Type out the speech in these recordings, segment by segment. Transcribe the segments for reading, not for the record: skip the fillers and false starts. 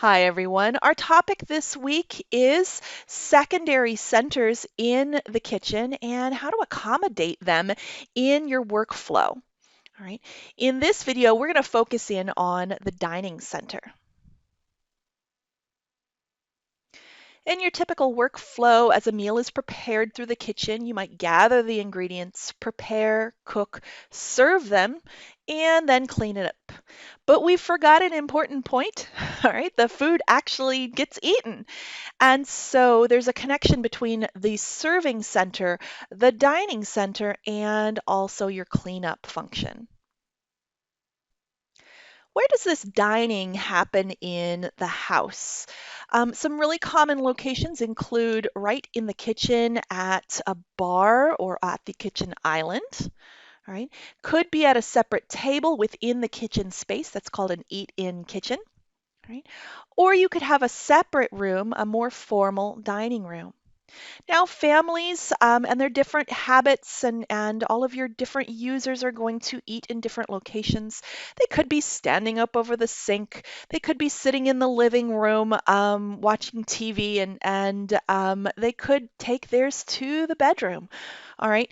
Hi, everyone. Our topic this week is secondary centers in the kitchen and how to accommodate them in your workflow. All right. In this video, we're going to focus in on the dining center. In your typical workflow, as a meal is prepared through the kitchen, you might gather the ingredients, prepare, cook, serve them, and then clean it up. But we forgot an important point. All right, the food actually gets eaten. And so there's a connection between the serving center, the dining center, and also your cleanup function. Where does this dining happen in the house? Some really common locations include right in the kitchen, at a bar, or at the kitchen island. All right. Could be at a separate table within the kitchen space. That's called an eat-in kitchen. Right. Or you could have a separate room, a more formal dining room. Now, families and their different habits and all of your different users are going to eat in different locations. They could be standing up over the sink. They could be sitting in the living room watching TV, and they could take theirs to the bedroom. All right.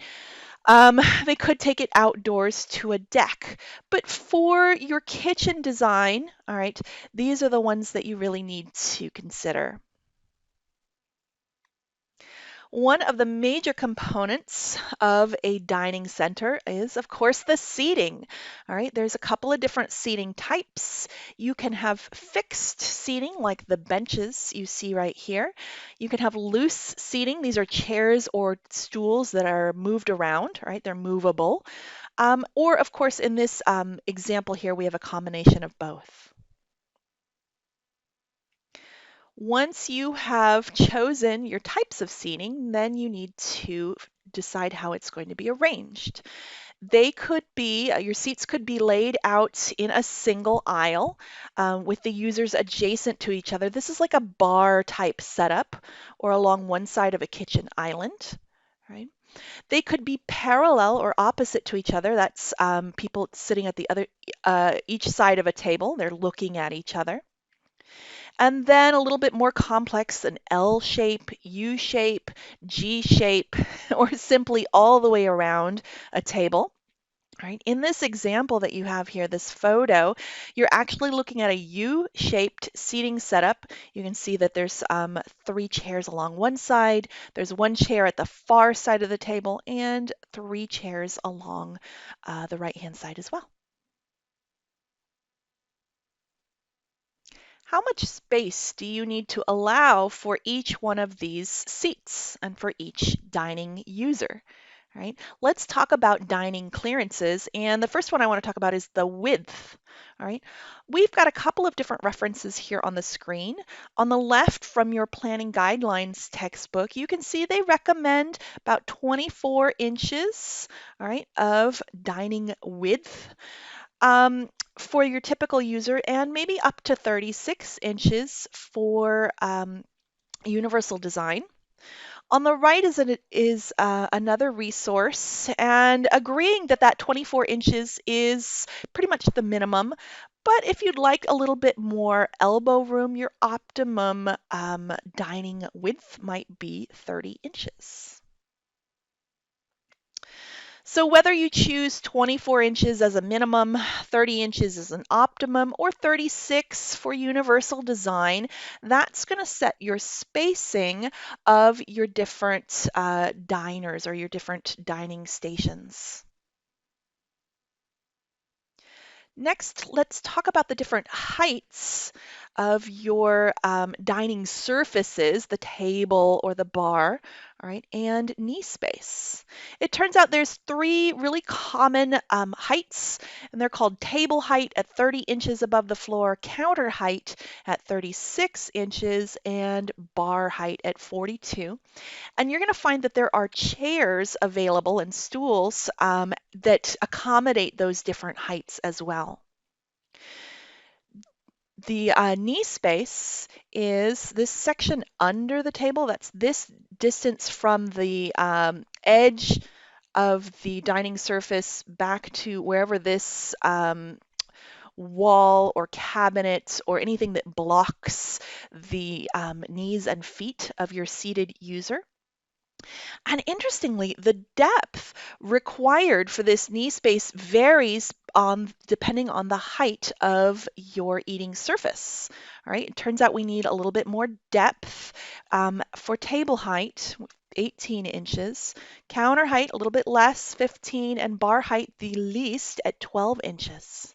They could take it outdoors to a deck. But for your kitchen design, all right, these are the ones that you really need to consider. One of the major components of a dining center is, of course, the seating. All right, there's a couple of different seating types. You can have fixed seating, like the benches you see right here. You can have loose seating. These are chairs or stools that are moved around, all right, they're movable. Or, of course, in this example here, we have a combination of both. Once you have chosen your types of seating, then you need to decide how it's going to be arranged. They could be, your seats could be laid out in a single aisle with the users adjacent to each other. This is like a bar type setup, or along one side of a kitchen island, right? They could be parallel or opposite to each other. That's people sitting at the other, each side of a table. They're looking at each other. And then a little bit more complex, an L shape, U shape, G shape, or simply all the way around a table. Right. In this example that you have here, this photo, you're actually looking at a U-shaped seating setup. You can see that there's three chairs along one side, there's one chair at the far side of the table, and three chairs along the right-hand side as well. How much space do you need to allow for each one of these seats and for each dining user? Right? Let's talk about dining clearances. And the first one I want to talk about is the width. All right. We've got a couple of different references here on the screen. On the left from your planning guidelines textbook, you can see they recommend about 24 inches, all right, of dining width for your typical user, and maybe up to 36 inches for universal design. On the right is another resource, and agreeing that that 24 inches is pretty much the minimum. But if you'd like a little bit more elbow room, your optimum dining width might be 30 inches. So whether you choose 24 inches as a minimum, 30 inches as an optimum, or 36 for universal design, that's going to set your spacing of your different diners or your different dining stations. Next, let's talk about the different heights of your dining surfaces, the table or the bar, all right, and knee space. It turns out there's three really common heights, and they're called table height at 30 inches above the floor, counter height at 36 inches, and bar height at 42. And you're going to find that there are chairs available and stools that accommodate those different heights as well. The knee space is this section under the table. That's this distance from the edge of the dining surface back to wherever this wall or cabinet or anything that blocks the knees and feet of your seated user. And interestingly, the depth required for this knee space varies depending on the height of your eating surface. All right, it turns out we need a little bit more depth for table height, 18 inches, counter height a little bit less, 15, and bar height the least at 12 inches.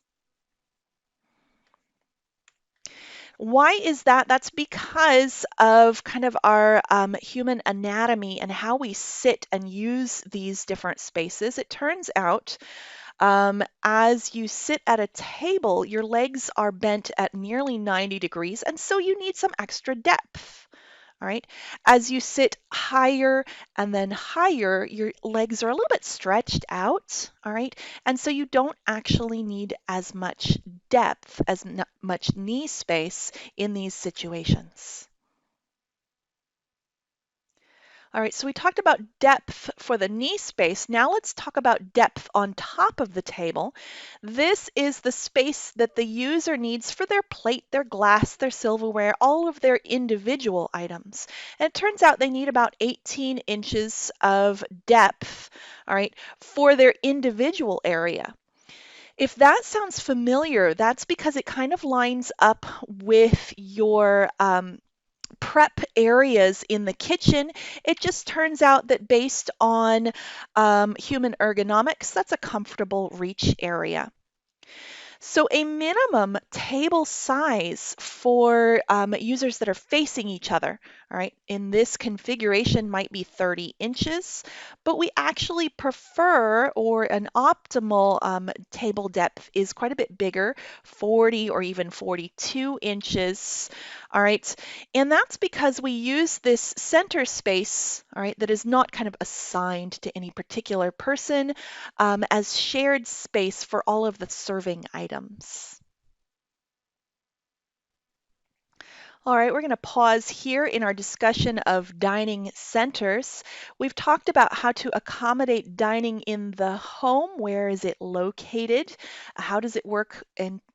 Why is that? That's because of kind of our human anatomy and how we sit and use these different spaces. It turns out as you sit at a table, your legs are bent at nearly 90 degrees, and so you need some extra depth. All right. As you sit higher and then higher, your legs are a little bit stretched out. All right. And so you don't actually need as much depth, much knee space in these situations. All right, so we talked about depth for the knee space. Now let's talk about depth on top of the table. This is the space that the user needs for their plate, their glass, their silverware, all of their individual items. And it turns out they need about 18 inches of depth, all right, for their individual area. If that sounds familiar, that's because it kind of lines up with your prep areas in the kitchen. It just turns out that based on human ergonomics, that's a comfortable reach area. So a minimum table size for users that are facing each other, all right, in this configuration might be 30 inches, but we actually prefer, or an optimal table depth is quite a bit bigger, 40 or even 42 inches, all right, and that's because we use this center space, all right, that is not kind of assigned to any particular person as shared space for all of the serving items. All right, we're going to pause here in our discussion of dining centers. We've talked about how to accommodate dining in the home. Where is it located? How does it work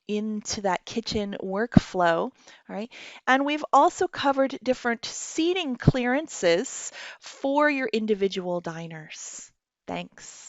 into that kitchen workflow? All right, and we've also covered different seating clearances for your individual diners. Thanks.